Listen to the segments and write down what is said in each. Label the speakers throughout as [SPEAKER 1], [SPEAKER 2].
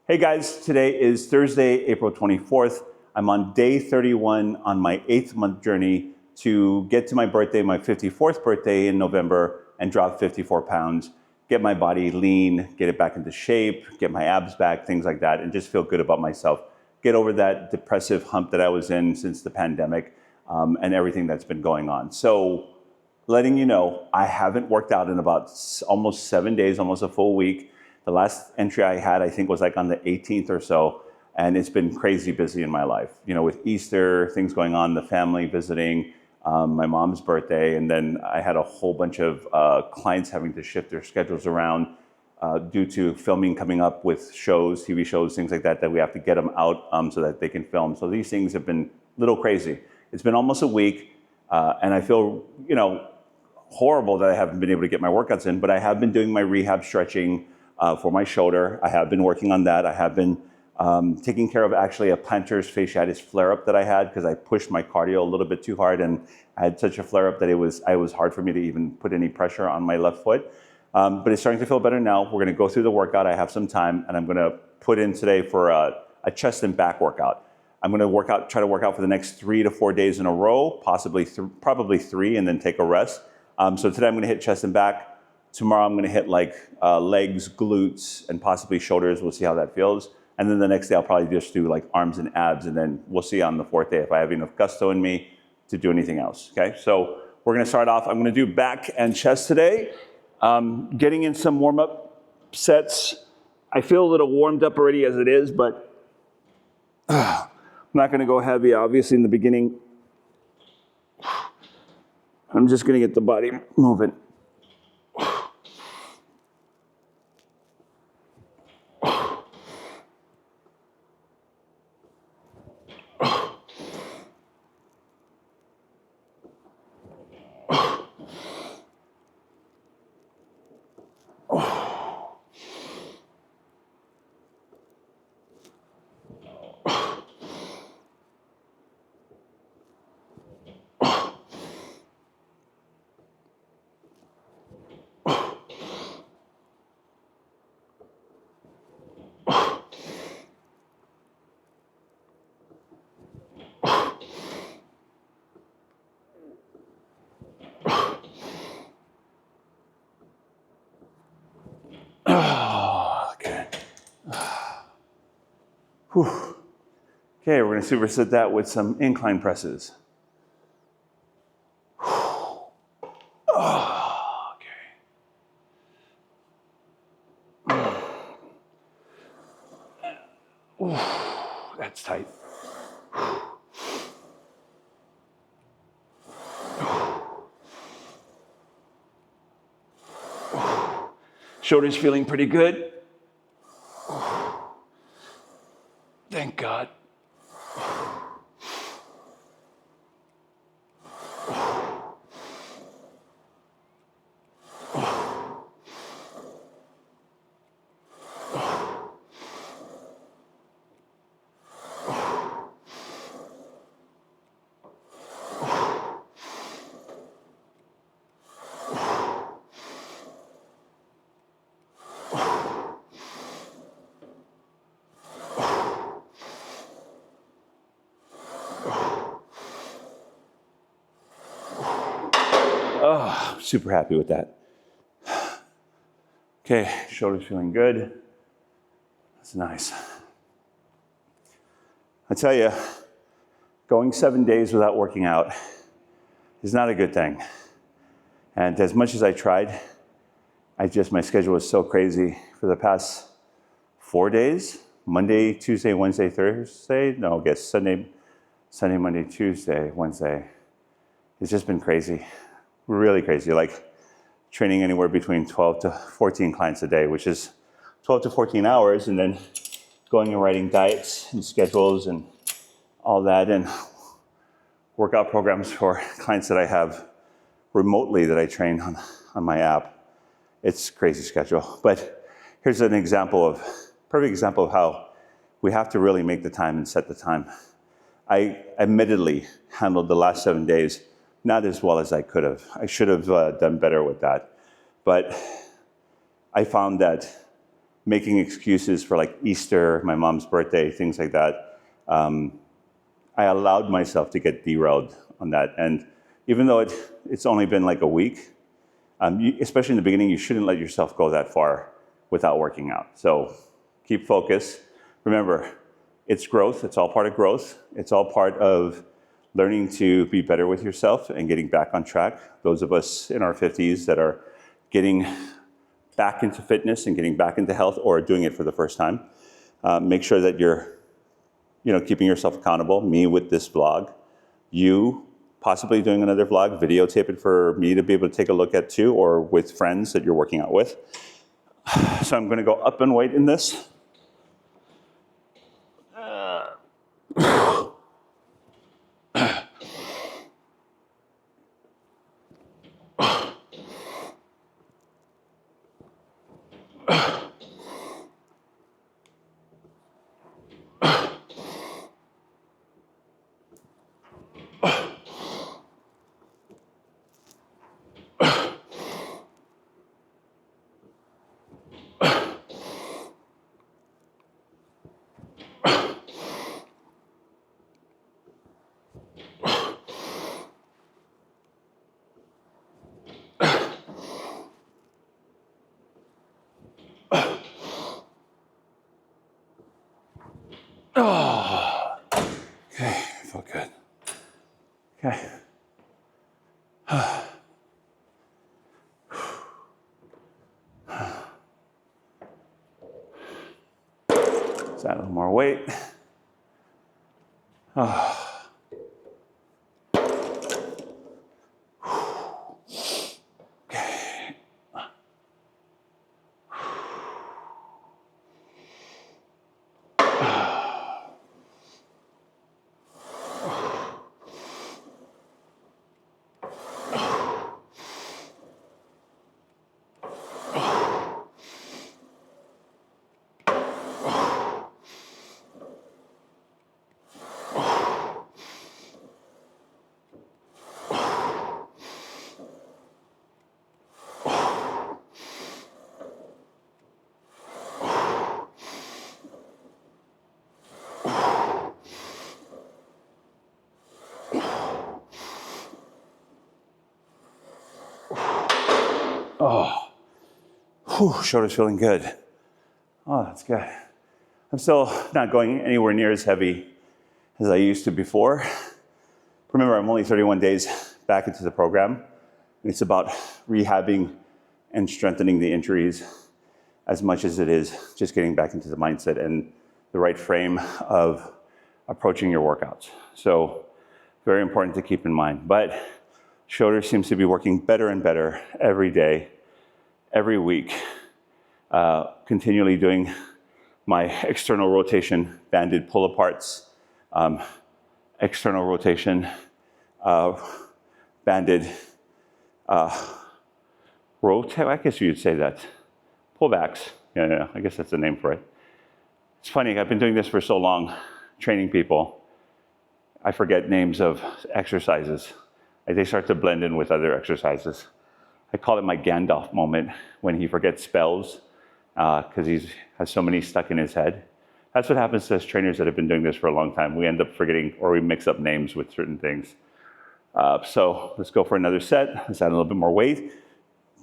[SPEAKER 1] Hey guys, today is Thursday, April 24th. I'm on day 31 on my 8th-month journey to get to my birthday, my 54th birthday in November, and drop 54 pounds, get my body lean, get it back into shape, get my abs back, things like that, and just feel good about myself. Get over that depressive hump that I was in since the pandemic and everything that's been going on. So letting you know, I haven't worked out in about almost 7 days, almost a full week. The last entry I had, I think, was like on the 18th or so, and it's been crazy busy in my life. You know, with Easter, things going on, the family visiting, my mom's birthday, and then I had a whole bunch of clients having to shift their schedules around due to filming coming up with shows, TV shows, things like that, that we have to get them out so that they can film. So these things have been a little crazy. It's been almost a week, and I feel, horrible that I haven't been able to get my workouts in, but I have been doing my rehab stretching for my shoulder. I have been working on that. I have been taking care of actually a plantar fasciitis flare-up that I had because I pushed my cardio a little bit too hard, and I had such a flare-up that it was hard for me to even put any pressure on my left foot. But it's starting to feel better now. We're going to go through the workout. I have some time, and I'm going to put in today for a chest and back workout. I'm going to try to work out for the next 3 to 4 days in a row, probably 3, and then take a rest. So today I'm going to hit chest and back. Tomorrow I'm going to hit legs, glutes, and possibly shoulders. We'll see how that feels. And then the next day I'll probably just do like arms and abs, and then we'll see on the 4th day if I have enough gusto in me to do anything else. Okay, so we're going to start off. I'm going to do back and chest today. Getting in some warm-up sets. I feel a little warmed up already as it is, but I'm not going to go heavy, obviously, in the beginning. I'm just going to get the body moving. Okay, we're going to superset that with some incline presses. That's tight. Shoulders feeling pretty good. Thank God. Oh, I'm super happy with that. Okay, shoulders feeling good. That's nice. I tell you, going 7 days without working out is not a good thing. And as much as I tried, my schedule was so crazy for the past 4 days, Monday, Tuesday, Wednesday, Thursday. No, I guess Sunday, Monday, Tuesday, Wednesday. It's just been crazy. Really crazy, like training anywhere between 12 to 14 clients a day, which is 12 to 14 hours, and then going and writing diets and schedules and all that, and workout programs for clients that I have remotely that I train on my app. It's a crazy schedule, but here's an perfect example of how we have to really make the time and set the time. I admittedly handled the last 7 days not as well as I could have. I should have done better with that. But I found that making excuses for like Easter, my mom's birthday, things like that. I allowed myself to get derailed on that. And even though it's only been like a week, especially in the beginning, you shouldn't let yourself go that far without working out. So keep focused. Remember, it's growth. It's all part of growth. It's all part of learning to be better with yourself and getting back on track. Those of us in our 50s that are getting back into fitness and getting back into health or doing it for the first time, make sure that you're keeping yourself accountable. Me with this vlog, you possibly doing another vlog, videotape it for me to be able to take a look at too, or with friends that you're working out with. So I'm going to go up in weight in this. Oh, okay, felt good. Okay. Let's add a little more weight. Oh. Okay. Oh, whew, shoulder's feeling good. Oh, that's good. I'm still not going anywhere near as heavy as I used to before. Remember, I'm only 31 days back into the program. It's about rehabbing and strengthening the injuries as much as it is just getting back into the mindset and the right frame of approaching your workouts. So very important to keep in mind. But shoulder seems to be working better and better every day, every week, continually doing my external rotation banded pull aparts, external rotation banded rotate, I guess you'd say that, pullbacks. Yeah, I guess that's the name for it. It's funny, I've been doing this for so long, training people, I forget names of exercises. They start to blend in with other exercises. I call it my Gandalf moment when he forgets spells because he has so many stuck in his head. That's what happens to us trainers that have been doing this for a long time. We end up forgetting, or we mix up names with certain things. So let's go for another set. Let's add a little bit more weight.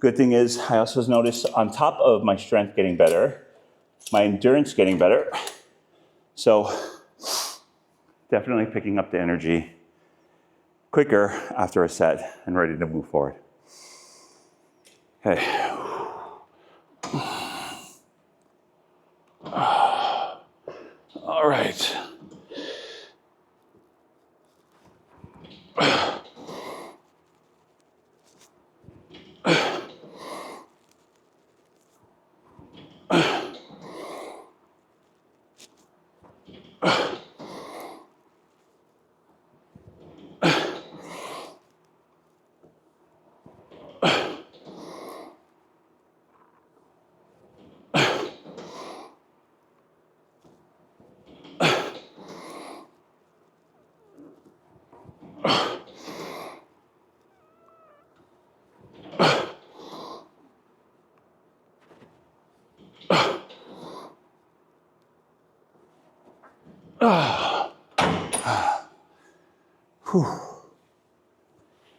[SPEAKER 1] Good thing is, I also noticed on top of my strength getting better, my endurance getting better. So definitely picking up the energy quicker after a set and ready to move forward. Okay. All right.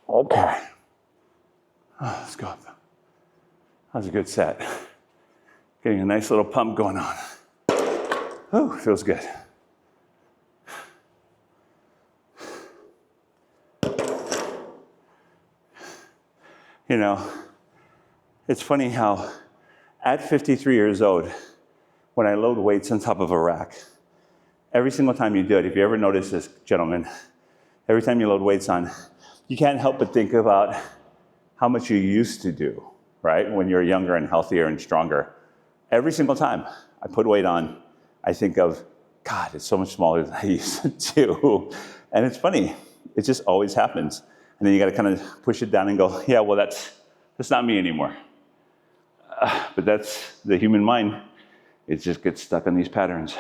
[SPEAKER 1] Okay. Let's go. That was a good set. Getting a nice little pump going on. Oh, feels good. You know, it's funny how at 53 years old, when I load weights on top of a rack, every single time you do it, if you ever notice this, gentlemen, every time you load weights on, you can't help but think about how much you used to do, right? When you're younger and healthier and stronger. Every single time I put weight on, I think of, God, it's so much smaller than I used to do. And it's funny, it just always happens. And then you gotta kind of push it down and go, yeah, well, that's not me anymore. But that's the human mind. It just gets stuck on these patterns.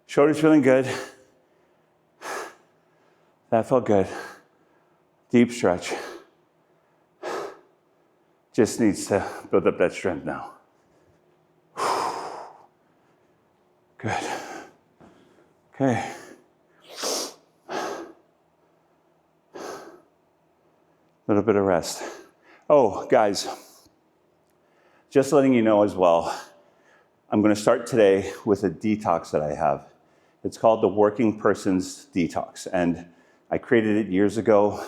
[SPEAKER 1] Shoulder's feeling good. That felt good. Deep stretch. Just needs to build up that strength now. Good. Okay. A little bit of rest. Oh, guys, just letting you know as well, I'm going to start today with a detox that I have. It's called the Working Person's Detox, and I created it years ago.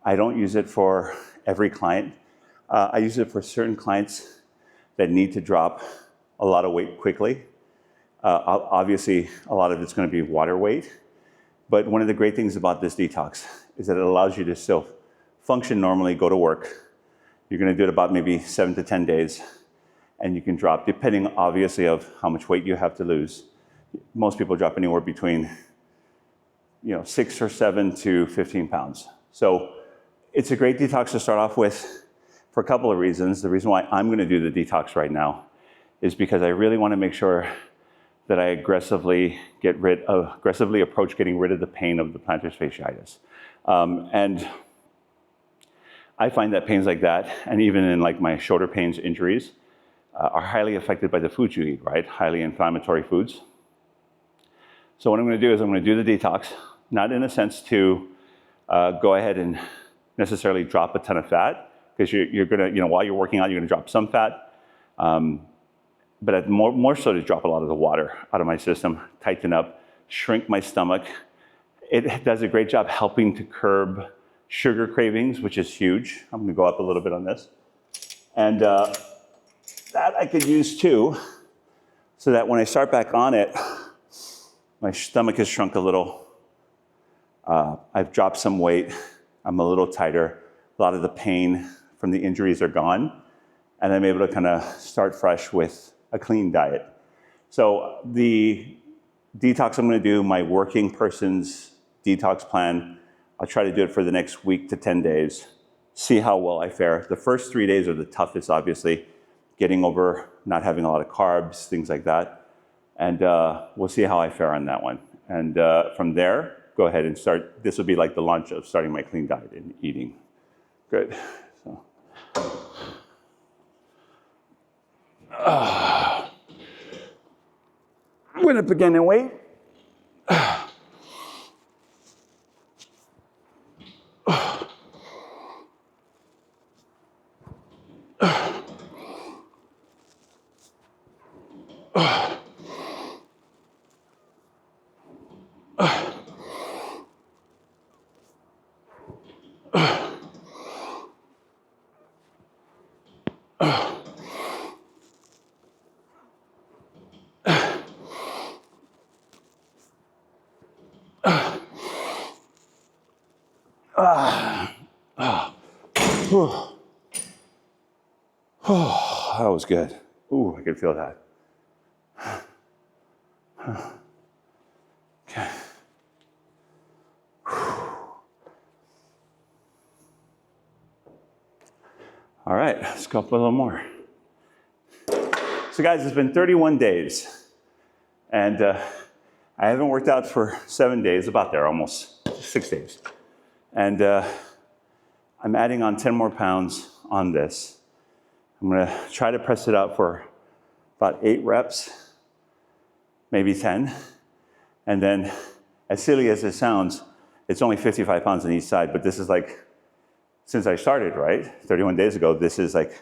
[SPEAKER 1] I don't use it for every client. I use it for certain clients that need to drop a lot of weight quickly. Obviously, a lot of it's going to be water weight, but one of the great things about this detox is that it allows you to still function normally, go to work. You're going to do it about maybe 7 to 10 days, and you can drop, depending obviously of how much weight you have to lose. Most people drop anywhere between 6 or 7 to 15 pounds. So it's a great detox to start off with for a couple of reasons. The reason why I'm going to do the detox right now is because I really want to make sure that I aggressively approach getting rid of the pain of the plantar fasciitis. And I find that pains like that, and even in like my shoulder pains, injuries, are highly affected by the foods you eat, right? Highly inflammatory foods. So what I'm going to do is I'm going to do the detox, not in a sense to go ahead and necessarily drop a ton of fat, because you're going to, while you're working out, you're going to drop some fat, but more so to drop a lot of the water out of my system, tighten up, shrink my stomach. It does a great job helping to curb sugar cravings, which is huge. I'm going to go up a little bit on this. And that I could use too, so that when I start back on it, my stomach has shrunk a little. I've dropped some weight. I'm a little tighter. A lot of the pain from the injuries are gone. And I'm able to kind of start fresh with a clean diet. So the detox I'm going to do, my working person's detox plan, I'll try to do it for the next week to 10 days, see how well I fare. The first 3 days are the toughest, obviously, getting over not having a lot of carbs, things like that. And we'll see how I fare on that one. And from there, go ahead and start. This will be like the launch of starting my clean diet and eating. Good. So. Went up again in weight. That was good. Ooh, I could feel that. Okay. All right, let's go up a little more. So guys, it's been 31 days, and I haven't worked out for 7 days, about there, almost 6 days. And I'm adding on 10 more pounds on this. I'm gonna try to press it out for about 8 reps, maybe 10. And then, as silly as it sounds, it's only 55 pounds on each side, but this is like, since I started, right, 31 days ago, this is like,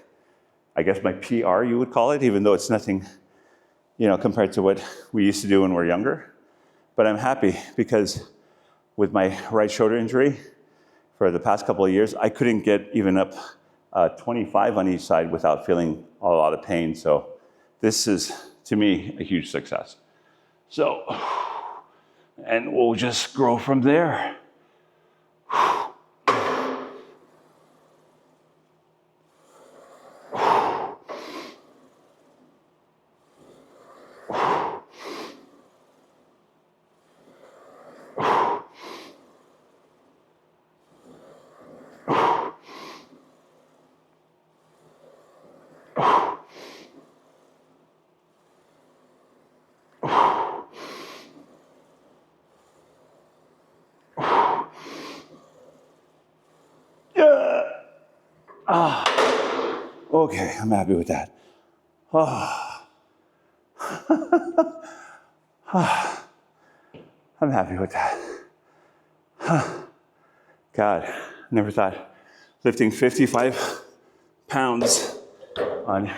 [SPEAKER 1] I guess my PR, you would call it, even though it's nothing, compared to what we used to do when we were younger. But I'm happy because with my right shoulder injury, for the past couple of years, I couldn't get even up 25 on each side without feeling a lot of pain. So this is, to me, a huge success. So, and we'll just grow from there. Okay, I'm happy with that. I'm happy with that. God, never thought lifting 55 pounds on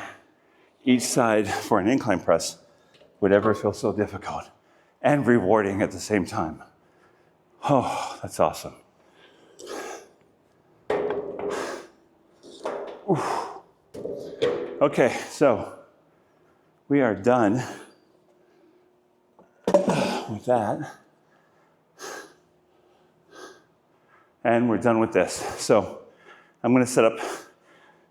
[SPEAKER 1] each side for an incline press would ever feel so difficult and rewarding at the same time. Oh, that's awesome. Oof. Okay, so we are done with that. And we're done with this. So I'm gonna set up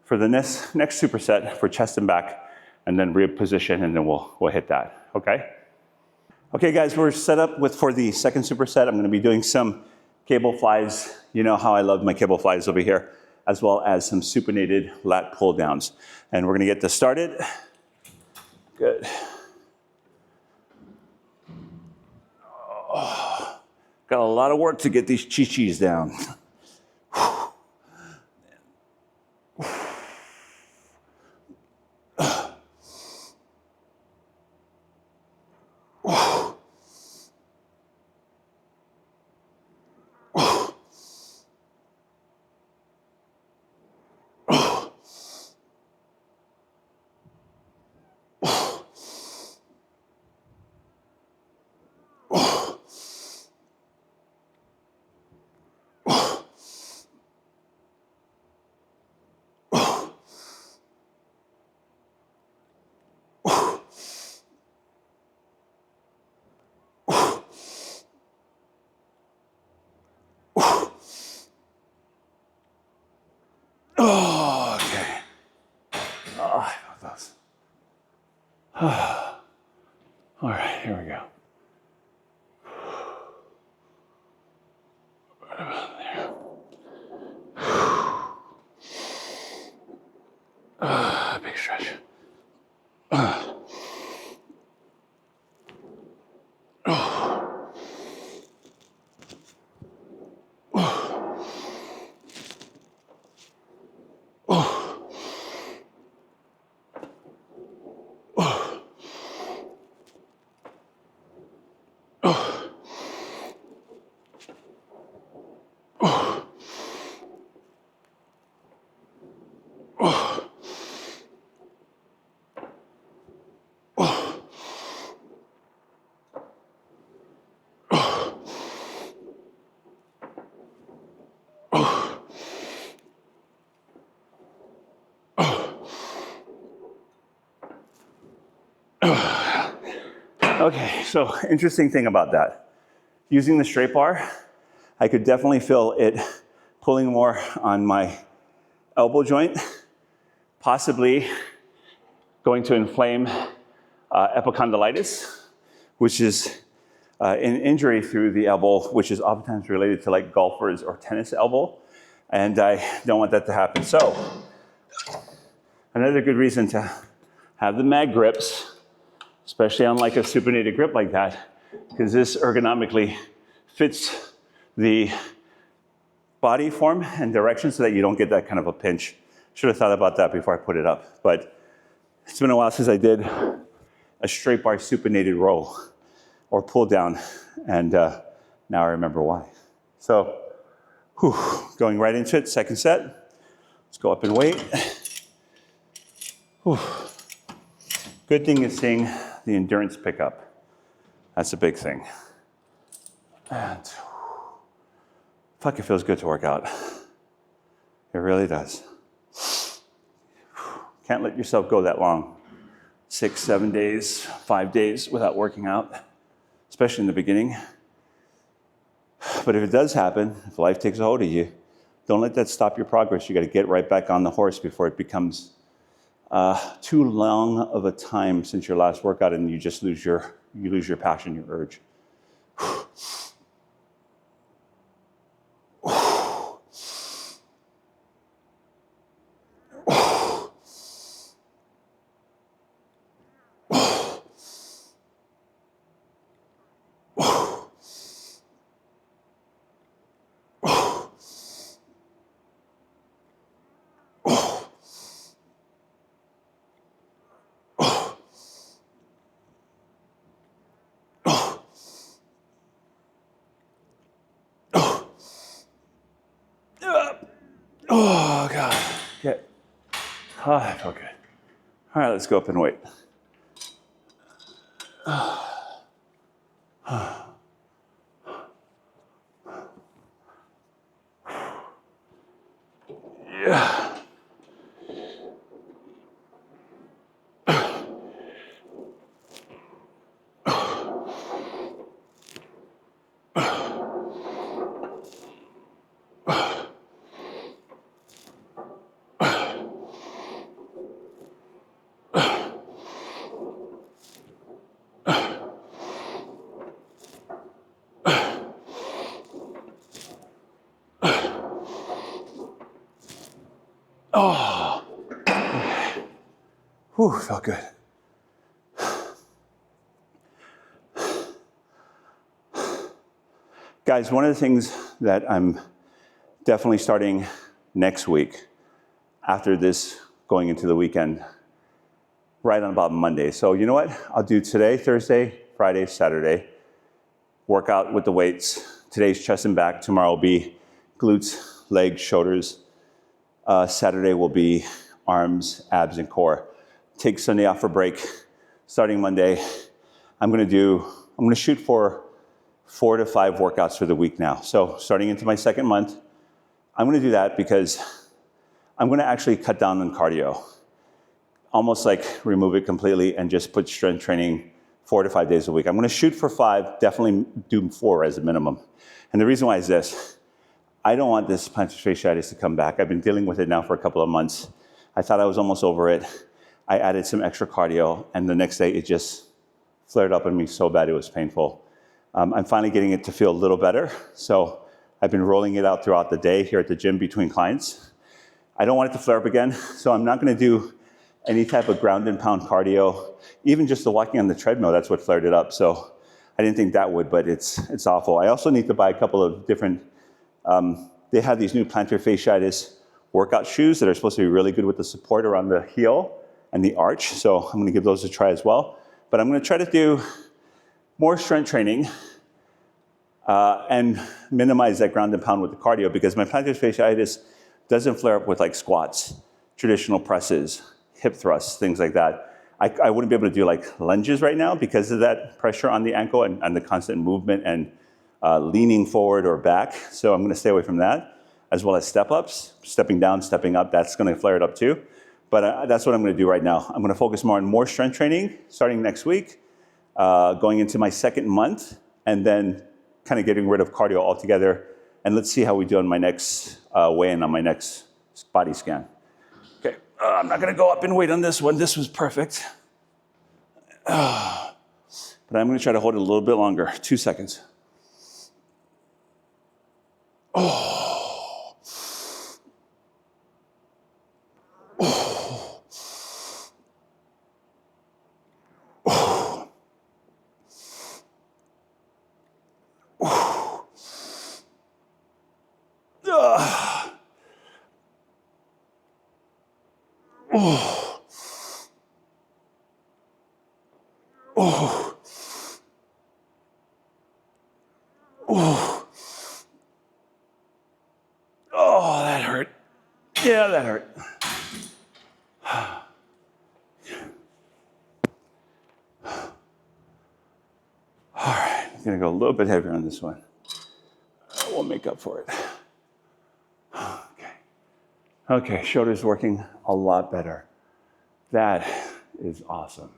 [SPEAKER 1] for the next superset for chest and back, and then rib position, and then we'll hit that, okay? Okay guys, we're set up for the second superset. I'm gonna be doing some cable flies. You know how I love my cable flies over here, as well as some supinated lat pull downs. And we're gonna get this started. Good. Oh, got a lot of work to get these chi-chis down. Oh, okay. Oh, I love those. All right, here we go. Right about there. Big stretch. Okay, so interesting thing about that. Using the straight bar, I could definitely feel it pulling more on my elbow joint, possibly going to inflame epicondylitis, which is an injury through the elbow, which is oftentimes related to like golfers or tennis elbow. And I don't want that to happen. So another good reason to have the mag grips, especially on like a supinated grip like that, because this ergonomically fits the body form and direction so that you don't get that kind of a pinch. Should have thought about that before I put it up. But it's been a while since I did a straight bar supinated row or pull down, and now I remember why. So, going right into it, second set. Let's go up in weight. Good thing is seeing the endurance pick up. That's a big thing. And fuck, it feels good to work out. It really does. Can't let yourself go that long. 6, 7 days, 5 days without working out, especially in the beginning. But if it does happen, if life takes a hold of you, don't let that stop your progress. You got to get right back on the horse before it becomes too long of a time since your last workout and you just lose your passion, your urge. Oh, God. Get. Oh, I feel good. All right, let's go up and wait. Yeah. Oh, okay. Whew, felt good. Guys, one of the things that I'm definitely starting next week, after this going into the weekend, right on about Monday. So you know what? I'll do today, Thursday, Friday, Saturday, workout with the weights. Today's chest and back. Tomorrow will be glutes, legs, shoulders. Saturday will be arms, abs, and core. Take Sunday off for break. Starting Monday, I'm going to shoot for 4 to 5 workouts for the week now. So starting into my second month, I'm going to do that because I'm going to actually cut down on cardio. Almost like remove it completely and just put strength training 4 to 5 days a week. I'm going to shoot for 5, definitely do 4 as a minimum. And the reason why is this. I don't want this plantar fasciitis to come back. I've been dealing with it now for a couple of months. I thought I was almost over it. I added some extra cardio, and the next day it just flared up on me so bad it was painful. I'm finally getting it to feel a little better, so I've been rolling it out throughout the day here at the gym between clients. I don't want it to flare up again, so I'm not going to do any type of ground and pound cardio. Even just the walking on the treadmill, that's what flared it up. So I didn't think that would, but it's awful. I also need to buy a couple of different, they have these new plantar fasciitis workout shoes that are supposed to be really good with the support around the heel and the arch. So I'm going to give those a try as well. But I'm going to try to do more strength training and minimize that ground and pound with the cardio, because my plantar fasciitis doesn't flare up with like squats, traditional presses, hip thrusts, things like that. I wouldn't be able to do like lunges right now because of that pressure on the ankle and the constant movement and leaning forward or back. So I'm going to stay away from that, as well as step-ups, stepping down, stepping up. That's going to flare it up too. But that's what I'm going to do right now. I'm going to focus more on more strength training starting next week, going into my second month, and then kind of getting rid of cardio altogether. And let's see how we do on my next weigh-in, on my next body scan. Okay, I'm not gonna go up in weight on this one. This was perfect. But I'm gonna try to hold it a little bit longer. 2 seconds. Oh. Oh. Oh. Oh. Oh. Oh. Oh. Oh, that hurt. Yeah, that hurt. All right, I'm gonna go a little bit heavier on this one. We'll make up for it. Okay. Okay, shoulder's working a lot better. That is awesome.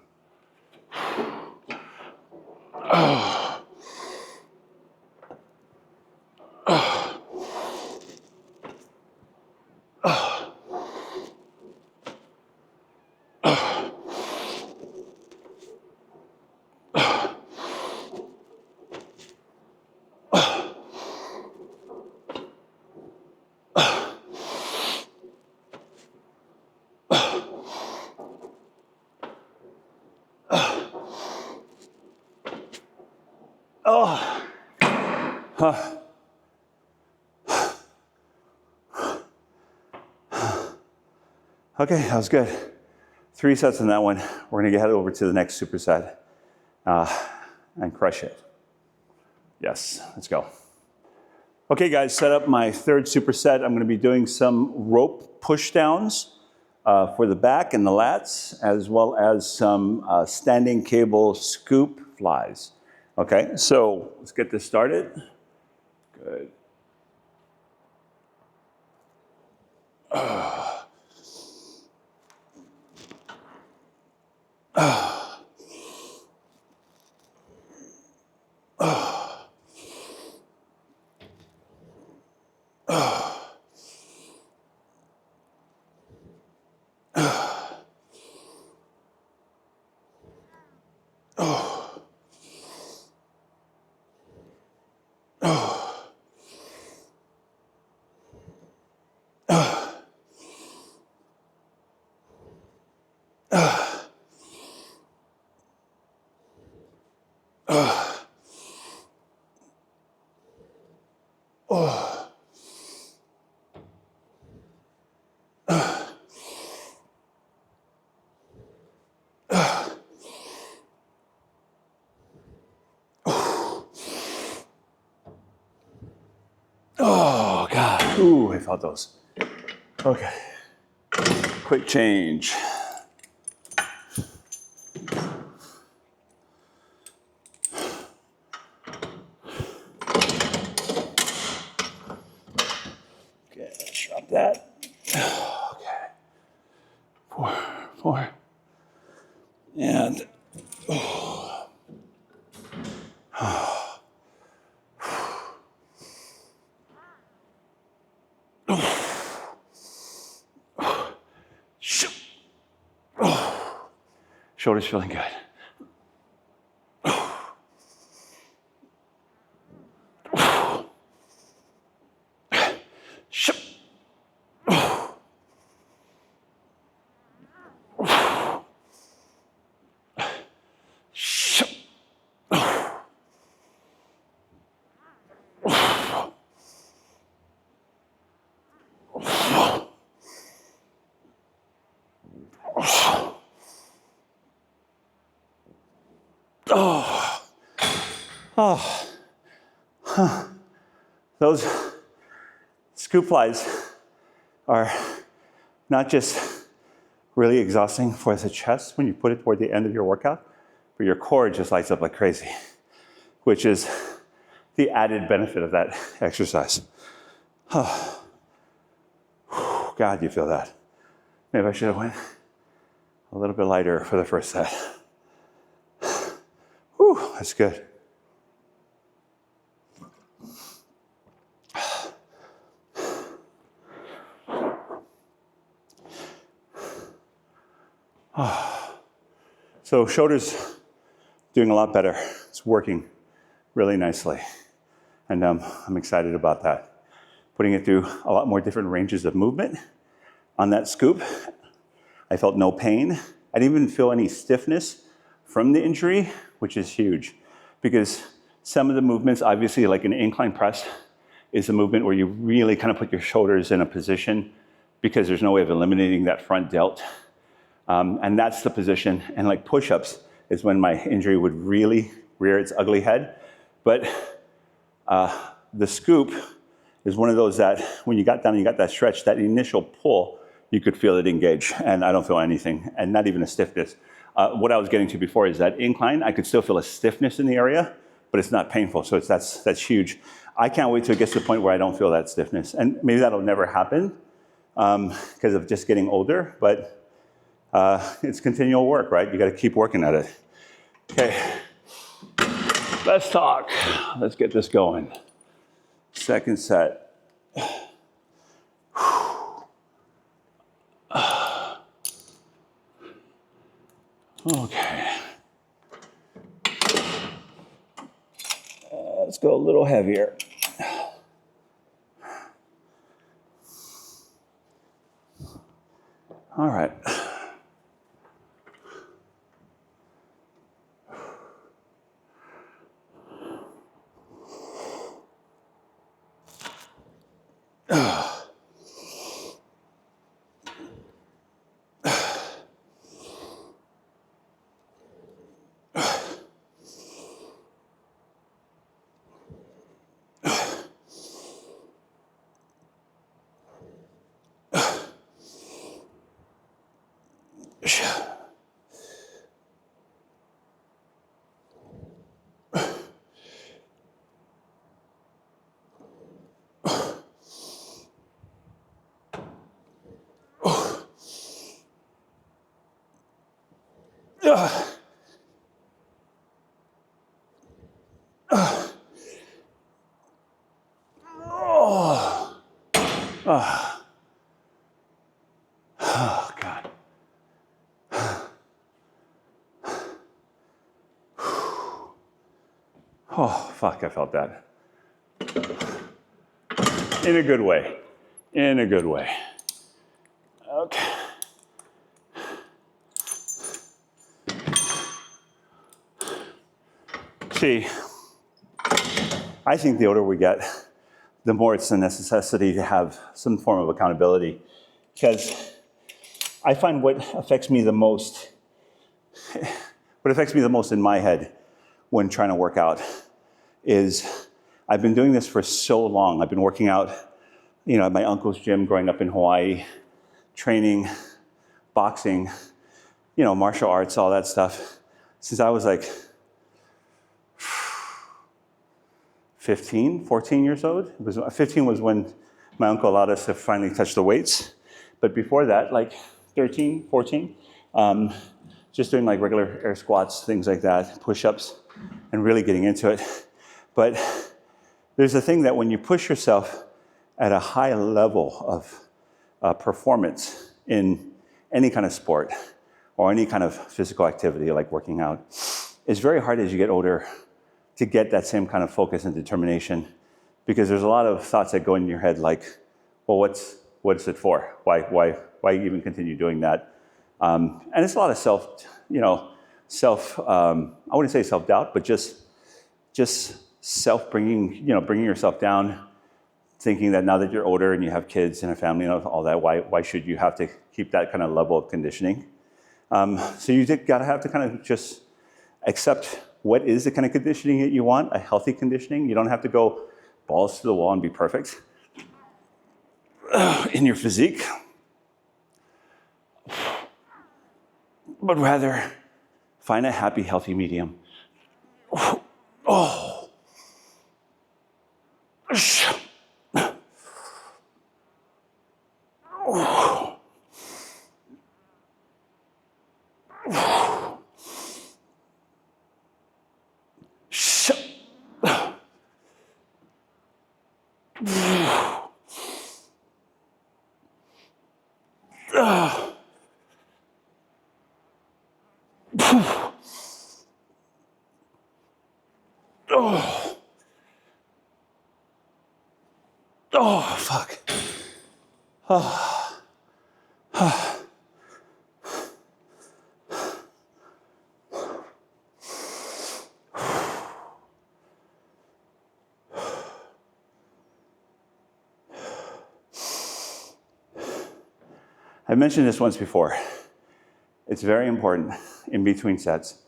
[SPEAKER 1] Oh. Oh. Oh. Oh. Oh. Huh. Okay, that was good. 3 sets on that one. We're gonna head over to the next superset and crush it. Yes, let's go. Okay guys, set up my third superset. I'm gonna be doing some rope push downs for the back and the lats, as well as some standing cable scoop flies. Okay, so let's get this started. Good. Oh God, ooh, I felt those. Okay, quick change. Okay, let's drop that. Okay, 4, and shoulder's feeling good. Oh, oh, huh. Those scoop flies are not just really exhausting for the chest when you put it toward the end of your workout, but your core just lights up like crazy, which is the added benefit of that exercise. Oh. God, you feel that. Maybe I should have went a little bit lighter for the first set. Whew, that's good. So shoulders doing a lot better. It's working really nicely. And I'm excited about that. Putting it through a lot more different ranges of movement. On that scoop, I felt no pain. I didn't even feel any stiffness from the injury, which is huge. Because some of the movements, obviously like an incline press, is a movement where you really kind of put your shoulders in a position because there's no way of eliminating that front delt. And that's the position. And like push-ups is when my injury would really rear its ugly head. But the scoop is one of those that when you got down and you got that stretch, that initial pull, you could feel it engage. And I don't feel anything, and not even a stiffness. What I was getting to before is that incline, I could still feel a stiffness in the area, but it's not painful. So that's huge. I can't wait till it gets to the point where I don't feel that stiffness. And maybe that'll never happen because of just getting older, but it's continual work, right? You got to keep working at it. Okay, let's talk. Let's get this going. Second set. Okay. Let's go a little heavier. All right. Oh, God. Oh, fuck, I felt that. In a good way. In a good way. Okay. See, I think the older we get, the more it's a necessity to have some form of accountability. Because I find what affects me the most in my head when trying to work out is I've been doing this for so long. I've been working out, at my uncle's gym growing up in Hawaii, training, boxing, martial arts, all that stuff, since I was like 15, 14 years old. 15 was when my uncle allowed us to finally touch the weights. But before that, like 13, 14, just doing like regular air squats, things like that, push-ups, and really getting into it. But there's a thing that when you push yourself at a high level of performance in any kind of sport or any kind of physical activity like working out, it's very hard as you get older to get that same kind of focus and determination, because there's a lot of thoughts that go in your head like, well, what's it for? Why even continue doing that? And it's a lot of I wouldn't say self-doubt, but just bringing yourself down, thinking that now that you're older and you have kids and a family and all that, why should you have to keep that kind of level of conditioning? So you gotta have to kind of just accept what is the kind of conditioning that you want, a healthy conditioning. You don't have to go balls to the wall and be perfect in your physique, but rather find a happy, healthy medium. Oh. Oh, fuck. I mentioned this once before. It's very important in between sets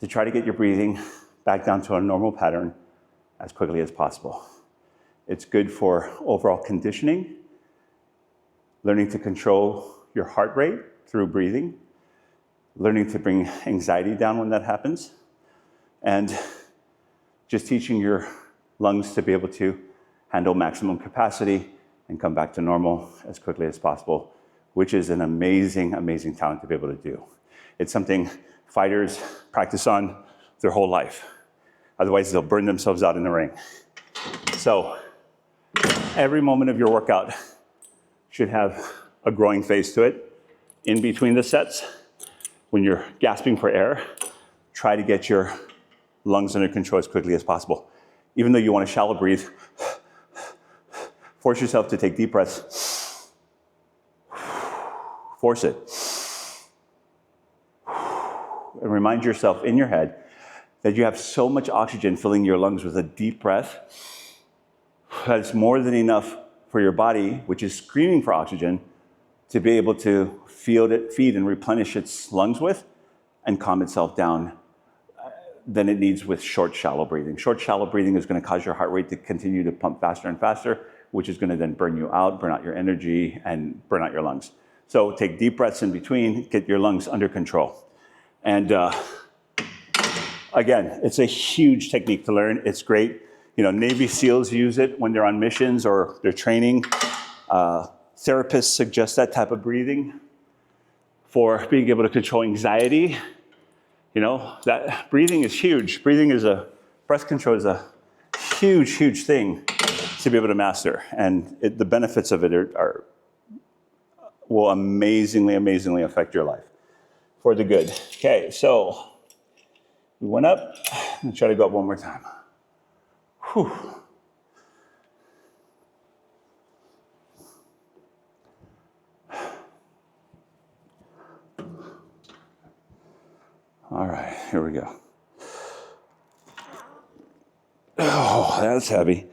[SPEAKER 1] to try to get your breathing back down to a normal pattern as quickly as possible. It's good for overall conditioning, learning to control your heart rate through breathing, learning to bring anxiety down when that happens, and just teaching your lungs to be able to handle maximum capacity and come back to normal as quickly as possible, which is an amazing, amazing talent to be able to do. It's something fighters practice on their whole life. Otherwise, they'll burn themselves out in the ring. So every moment of your workout should have a growing phase to it. In between the sets, when you're gasping for air, try to get your lungs under control as quickly as possible. Even though you want to shallow breathe, force yourself to take deep breaths. Force it. And remind yourself in your head that you have so much oxygen filling your lungs with a deep breath that it's more than enough for your body, which is screaming for oxygen, to be able to feed and replenish its lungs with and calm itself down than it needs with short, shallow breathing. Short, shallow breathing is going to cause your heart rate to continue to pump faster and faster, which is going to then burn you out, burn out your energy, and burn out your lungs. So take deep breaths in between, get your lungs under control. And again, it's a huge technique to learn. It's great. You know, Navy SEALs use it when they're on missions or they're training. Therapists suggest that type of breathing for being able to control anxiety. You know, that breathing is huge. Breath control is a huge, huge thing to be able to master. And the benefits of it will amazingly, amazingly affect your life for the good. Okay, so we went up. I'm gonna try to go up one more time. Whew. All right, here we go. Oh, that's heavy.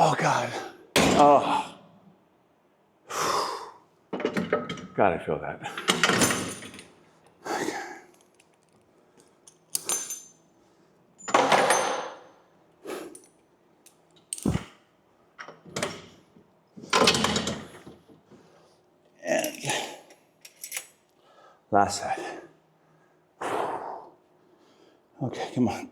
[SPEAKER 1] Oh, God. Oh. God, I feel that. And last set. Okay, come on.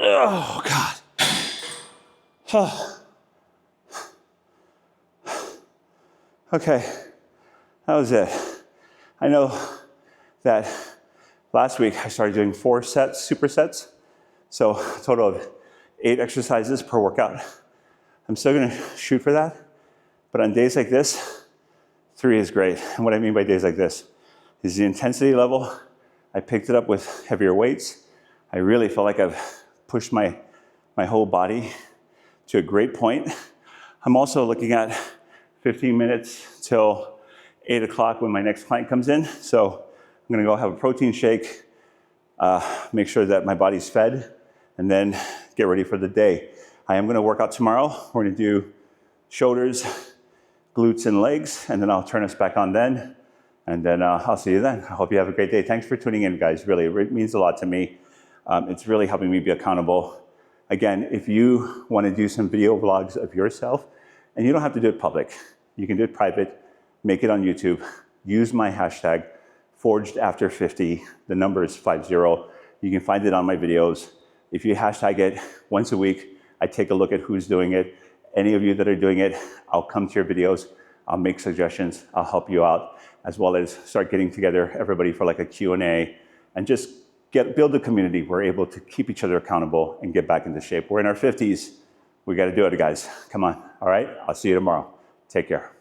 [SPEAKER 1] Oh, God. Oh. Okay, that was it. I know that last week I started doing 4 sets, supersets. So a total of 8 exercises per workout. I'm still gonna shoot for that. But on days like this, 3 is great. And what I mean by days like this is the intensity level. I picked it up with heavier weights. I really feel like I've pushed my whole body to a great point. I'm also looking at 15 minutes till 8 o'clock when my next client comes in. So I'm gonna go have a protein shake, make sure that my body's fed, and then get ready for the day. I am gonna work out tomorrow. We're gonna do shoulders, glutes, and legs, and then I'll turn us back on then. And then I'll see you then. I hope you have a great day. Thanks for tuning in, guys. Really, it means a lot to me. It's really helping me be accountable. Again, if you want to do some video vlogs of yourself, and you don't have to do it public, you can do it private, make it on YouTube, use my hashtag, ForgedAfter50, the number is 50. You can find it on my videos. If you hashtag it once a week, I take a look at who's doing it. Any of you that are doing it, I'll come to your videos, I'll make suggestions, I'll help you out, as well as start getting together everybody for like a Q&A, and just build a community. We're able to keep each other accountable and get back into shape. We're in our 50s. We got to do it, guys. Come on. All right. I'll see you tomorrow. Take care.